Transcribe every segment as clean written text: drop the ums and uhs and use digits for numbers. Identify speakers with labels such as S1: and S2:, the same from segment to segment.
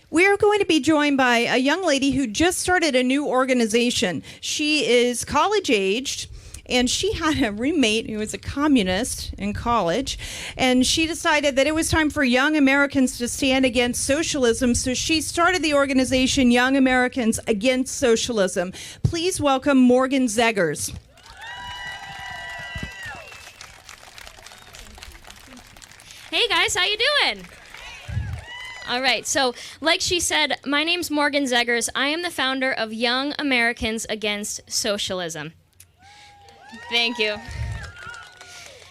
S1: We're going to be joined by a young lady who just started a new organization. She is college-aged, and she had a roommate who was a communist in college, and she decided that it was time for young Americans to stand against socialism, so she started the organization Young Americans Against Socialism. Please welcome Morgan Zegers.
S2: Hey guys, how you doing? All right, so like she said, my name's Morgan Zegers. I am the founder of Young Americans Against Socialism. Thank you.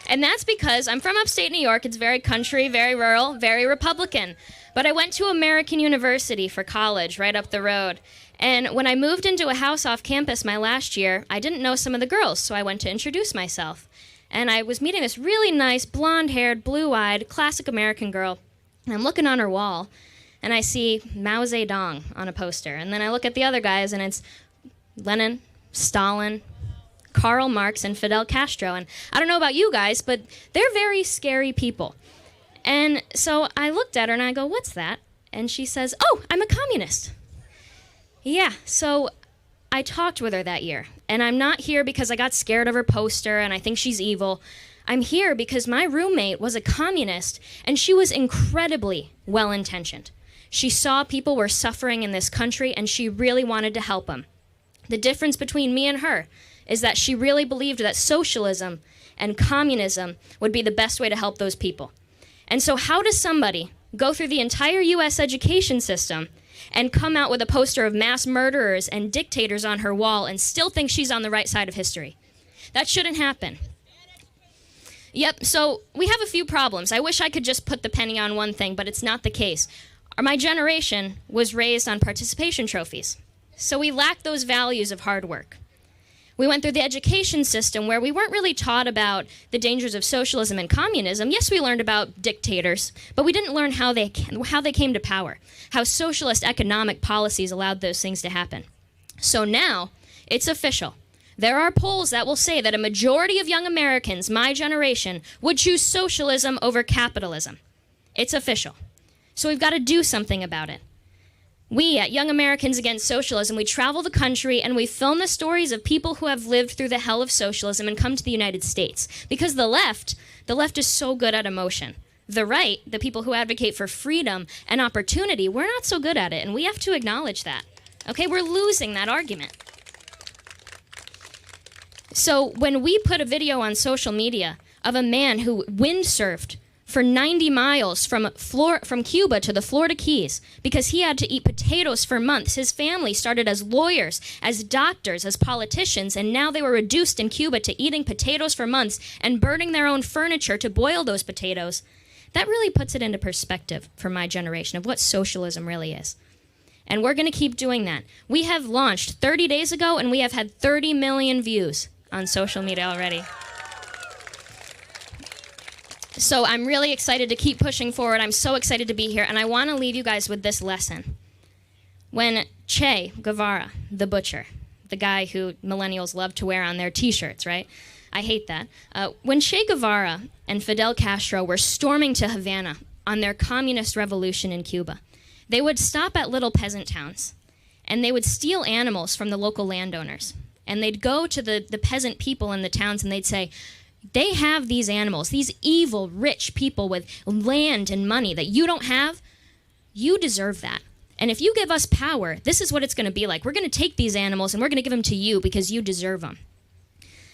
S2: And that's because I'm from upstate New York. It's very country, very rural, very Republican. But I went to American University for college right up the road. And when I moved into a house off campus my last year, I didn't know some of the girls, so I went to introduce myself. And I was meeting this really nice, blonde-haired, blue-eyed, classic American girl. And I'm looking on her wall, and I see Mao Zedong on a poster. And then I look at the other guys, and it's Lenin, Stalin, Karl Marx, and Fidel Castro. And I don't know about you guys, but they're very scary people. And so I looked at her, and I go, "What's that?" And she says, "Oh, I'm a communist." Yeah, so I talked with her that year. And I'm not here because I got scared of her poster, and I think she's evil. I'm here because my roommate was a communist, and she was incredibly well-intentioned. She saw people were suffering in this country, and she really wanted to help them. The difference between me and her is that she really believed that socialism and communism would be the best way to help those people. And so how does somebody go through the entire U.S. education system and come out with a poster of mass murderers and dictators on her wall and still think she's on the right side of history? That shouldn't happen. Yep, so we have a few problems. I wish I could just put the penny on one thing, but it's not the case. My generation was raised on participation trophies, so we lack those values of hard work. We went through the education system where we weren't really taught about the dangers of socialism and communism. Yes, we learned about dictators, but we didn't learn how they came to power, how socialist economic policies allowed those things to happen. So now, it's official. There are polls that will say that a majority of young Americans, my generation, would choose socialism over capitalism. It's official. So we've got to do something about it. We at Young Americans Against Socialism, we travel the country and we film the stories of people who have lived through the hell of socialism and come to the United States. Because the left is so good at emotion. The right, the people who advocate for freedom and opportunity, we're not so good at it, and we have to acknowledge that. Okay, we're losing that argument. So when we put a video on social media of a man who windsurfed for 90 miles from Cuba to the Florida Keys because he had to eat potatoes for months. His family started as lawyers, as doctors, as politicians, and now they were reduced in Cuba to eating potatoes for months and burning their own furniture to boil those potatoes. That really puts it into perspective for my generation of what socialism really is. And we're going to keep doing that. We have launched 30 days ago, and we have had 30 million views on social media already. So I'm really excited to keep pushing forward. I'm so excited to be here, and I want to leave you guys with this lesson. When Che Guevara, the butcher, the guy who millennials love to wear on their t-shirts, right? I hate that. When Che Guevara and Fidel Castro were storming to Havana on their communist revolution in Cuba, they would stop at little peasant towns, and they would steal animals from the local landowners. And they'd go to the peasant people in the towns, and they'd say, they have these animals, these evil, rich people with land and money that you don't have. You deserve that. And if you give us power, this is what it's going to be like. We're going to take these animals and we're going to give them to you because you deserve them.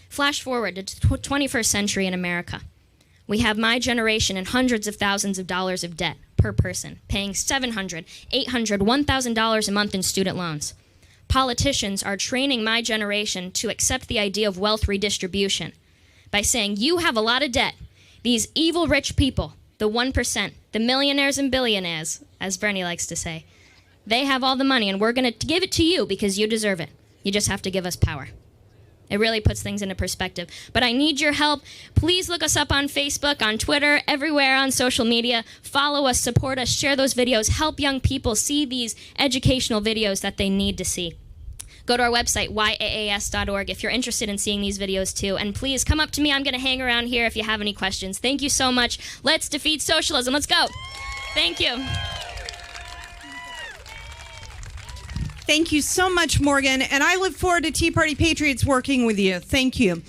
S2: Flash forward to the 21st century in America. We have my generation in hundreds of thousands of dollars of debt per person, paying $700, $800, $1,000 a month in student loans. Politicians are training my generation to accept the idea of wealth redistribution by saying, you have a lot of debt. These evil rich people, the 1%, the millionaires and billionaires, as Bernie likes to say, they have all the money, and we're going to give it to you because you deserve it. You just have to give us power. It really puts things into perspective. But I need your help. Please look us up on Facebook, on Twitter, everywhere on social media. Follow us, support us, share those videos. Help young people see these educational videos that they need to see. Go to our website, yaas.org, if you're interested in seeing these videos too. And please come up to me. I'm going to hang around here if you have any questions. Thank you so much. Let's defeat socialism. Let's go. Thank you.
S1: Thank you so much, Morgan. And I look forward to Tea Party Patriots working with you. Thank you.